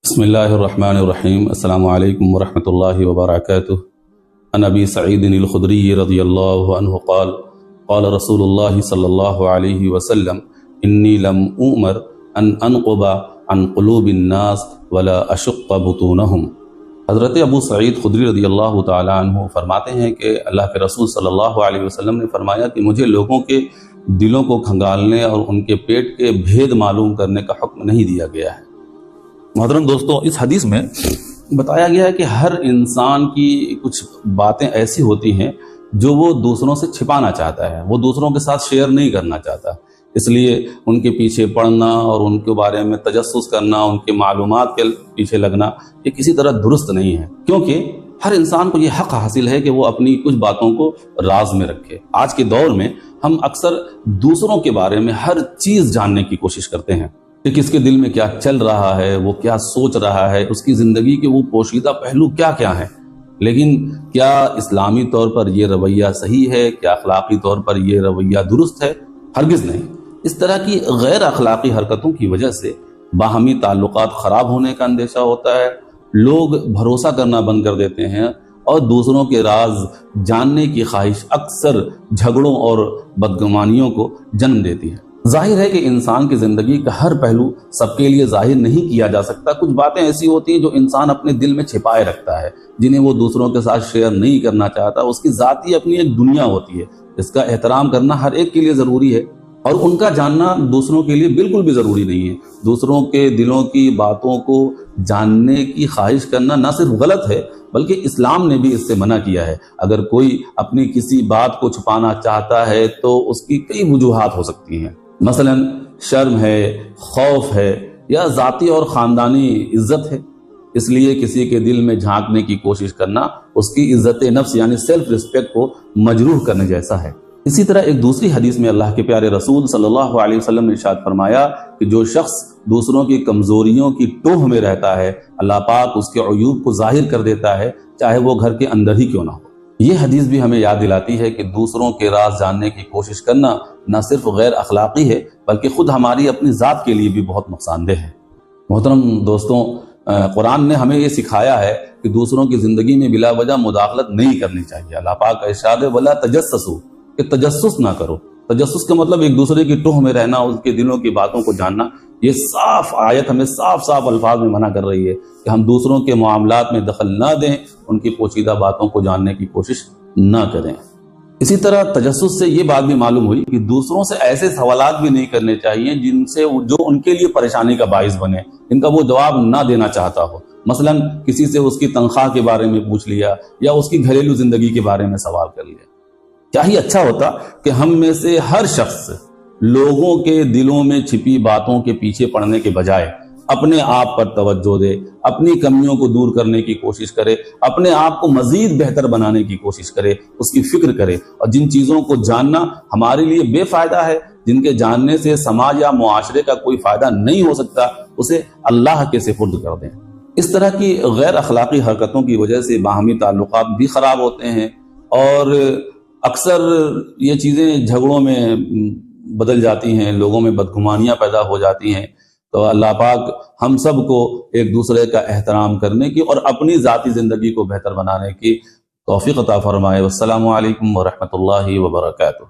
بسم اللہ الرحمن الرحیم۔ السلام علیکم ورحمۃ اللہ وبرکاتہ۔ عن ابی سعید الخدری رضی اللہ عنہ قال قال رسول اللہ صلی اللہ علیہ وسلم انی لم أؤمر ان انقب عن قلوب الناس ولا اشق بطونہم۔ حضرت ابو سعید خدری رضی اللہ تعالی عنہ فرماتے ہیں کہ اللہ کے رسول صلی اللہ علیہ وسلم نے فرمایا کہ مجھے لوگوں کے دلوں کو کھنگالنے اور ان کے پیٹ کے بھید معلوم کرنے کا حکم نہیں دیا گیا ہے۔ محترم دوستوں، اس حدیث میں بتایا گیا ہے کہ ہر انسان کی کچھ باتیں ایسی ہوتی ہیں جو وہ دوسروں سے چھپانا چاہتا ہے، وہ دوسروں کے ساتھ شیئر نہیں کرنا چاہتا، اس لیے ان کے پیچھے پڑنا اور ان کے بارے میں تجسس کرنا، ان کے معلومات کے پیچھے لگنا، یہ کسی طرح درست نہیں ہے، کیونکہ ہر انسان کو یہ حق حاصل ہے کہ وہ اپنی کچھ باتوں کو راز میں رکھے۔ آج کے دور میں ہم اکثر دوسروں کے بارے میں ہر چیز جاننے کی کوشش کرتے ہیں کہ کس کے دل میں کیا چل رہا ہے، وہ کیا سوچ رہا ہے، اس کی زندگی کے وہ پوشیدہ پہلو کیا کیا ہیں، لیکن کیا اسلامی طور پر یہ رویہ صحیح ہے؟ کیا اخلاقی طور پر یہ رویہ درست ہے؟ ہرگز نہیں۔ اس طرح کی غیر اخلاقی حرکتوں کی وجہ سے باہمی تعلقات خراب ہونے کا اندیشہ ہوتا ہے، لوگ بھروسہ کرنا بند کر دیتے ہیں اور دوسروں کے راز جاننے کی خواہش اکثر جھگڑوں اور بدگمانیوں کو جنم دیتی ہے۔ ظاہر ہے کہ انسان کی زندگی کا ہر پہلو سب کے لیے ظاہر نہیں کیا جا سکتا۔ کچھ باتیں ایسی ہوتی ہیں جو انسان اپنے دل میں چھپائے رکھتا ہے، جنہیں وہ دوسروں کے ساتھ شیئر نہیں کرنا چاہتا۔ اس کی ذاتی اپنی ایک دنیا ہوتی ہے، اس کا احترام کرنا ہر ایک کے لیے ضروری ہے اور ان کا جاننا دوسروں کے لیے بالکل بھی ضروری نہیں ہے۔ دوسروں کے دلوں کی باتوں کو جاننے کی خواہش کرنا نہ صرف غلط ہے بلکہ اسلام نے بھی اس سے منع کیا ہے۔ اگر کوئی اپنی کسی بات کو چھپانا چاہتا ہے تو اس کی کئی وجوہات ہو سکتی ہیں، مثلا شرم ہے، خوف ہے، یا ذاتی اور خاندانی عزت ہے۔ اس لیے کسی کے دل میں جھانکنے کی کوشش کرنا اس کی عزت نفس یعنی سیلف ریسپیکٹ کو مجروح کرنے جیسا ہے۔ اسی طرح ایک دوسری حدیث میں اللہ کے پیارے رسول صلی اللہ علیہ وسلم نے ارشاد فرمایا کہ جو شخص دوسروں کی کمزوریوں کی ٹوہ میں رہتا ہے، اللہ پاک اس کے عیوب کو ظاہر کر دیتا ہے، چاہے وہ گھر کے اندر ہی کیوں نہ ہو۔ یہ حدیث بھی ہمیں یاد دلاتی ہے کہ دوسروں کے راز جاننے کی کوشش کرنا نہ صرف غیر اخلاقی ہے بلکہ خود ہماری اپنی ذات کے لیے بھی بہت نقصان دہ ہے۔ محترم دوستوں، قرآن نے ہمیں یہ سکھایا ہے کہ دوسروں کی زندگی میں بلا وجہ مداخلت نہیں کرنی چاہیے۔ اللہ پاک کا ارشاد ہے وَلَا تَجَسَّسُوا، کہ تجسس نہ کرو۔ تجسس کا مطلب ایک دوسرے کی ٹوہ میں رہنا، اس کے دلوں کی باتوں کو جاننا۔ یہ صاف آیت ہمیں صاف الفاظ میں منع کر رہی ہے کہ ہم دوسروں کے معاملات میں دخل نہ دیں، ان کی پوشیدہ باتوں کو جاننے کی کوشش نہ کریں۔ اسی طرح تجسس سے یہ بات بھی معلوم ہوئی کہ دوسروں سے ایسے سوالات بھی نہیں کرنے چاہیے جن سے جو ان کے لیے پریشانی کا باعث بنے، جن کا وہ جواب نہ دینا چاہتا ہو۔ مثلا کسی سے اس کی تنخواہ کے بارے میں پوچھ لیا یا اس کی گھریلو زندگی کے بارے میں سوال کر لیا۔ کیا ہی اچھا ہوتا کہ ہم میں سے ہر شخص لوگوں کے دلوں میں چھپی باتوں کے پیچھے پڑنے کے بجائے اپنے آپ پر توجہ دے، اپنی کمیوں کو دور کرنے کی کوشش کرے، اپنے آپ کو مزید بہتر بنانے کی کوشش کرے، اس کی فکر کرے، اور جن چیزوں کو جاننا ہمارے لیے بے فائدہ ہے، جن کے جاننے سے سماج یا معاشرے کا کوئی فائدہ نہیں ہو سکتا، اسے اللہ کے سپرد کر دیں۔ اس طرح کی غیر اخلاقی حرکتوں کی وجہ سے باہمی تعلقات بھی خراب ہوتے ہیں اور اکثر یہ چیزیں جھگڑوں میں بدل جاتی ہیں، لوگوں میں بدگمانیاں پیدا ہو جاتی ہیں۔ تو اللہ پاک ہم سب کو ایک دوسرے کا احترام کرنے کی اور اپنی ذاتی زندگی کو بہتر بنانے کی توفیق عطا فرمائے۔ والسلام علیکم ورحمۃ اللہ وبرکاتہ۔